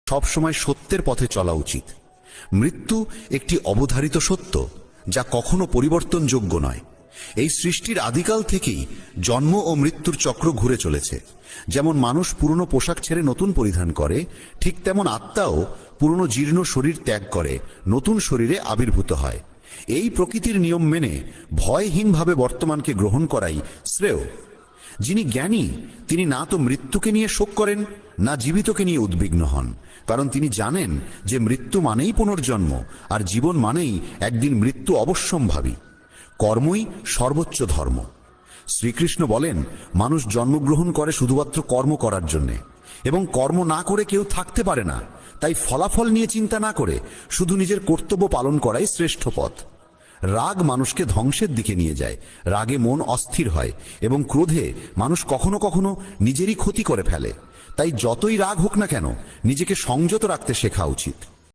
সবসময় সত্যের পথে চলা উচিত। মৃত্যু একটি অবধারিত সত্য, যা কখনো পরিবর্তনযোগ্য নয়। এই সৃষ্টির আদিকাল থেকেই জন্ম ও মৃত্যুর চক্র ঘুরে চলেছে। যেমন মানুষ পুরনো পোশাক ছেড়ে নতুন পরিধান করে, ঠিক তেমন আত্মাও পুরনো জীর্ণ শরীর ত্যাগ করে নতুন শরীরে আবির্ভূত হয়। এই প্রকৃতির নিয়ম মেনে ভয়হীনভাবে বর্তমানকে গ্রহণ করাই শ্রেয়। যিনি জ্ঞানী তিনি না তো মৃত্যুকে নিয়ে শোক করেন, না জীবিতকে নিয়ে উদ্বিগ্ন হন, কারণ তিনি জানেন যে মৃত্যু মানেই পুনর্জন্ম, আর জীবন মানেই একদিন মৃত্যু অবশ্যম্ভাবী। কর্মই সর্বোচ্চ ধর্ম। শ্রীকৃষ্ণ বলেন, মানুষ জন্মগ্রহণ করে শুধুমাত্র কর্ম করার জন্যে, এবং কর্ম না করে কেউ থাকতে পারে না। তাই ফলাফল নিয়ে চিন্তা না করে শুধু নিজের কর্তব্য পালন করাই শ্রেষ্ঠ পথ। রাগ মানুষকে ধ্বংসের দিকে নিয়ে যায়। রাগে মন অস্থির হয়, এবং ক্রোধে মানুষ কখনো কখনো নিজেরই ক্ষতি করে ফেলে। তাই যতই রাগ হোক না কেন, নিজেকে সংযত রাখতে শেখা উচিত।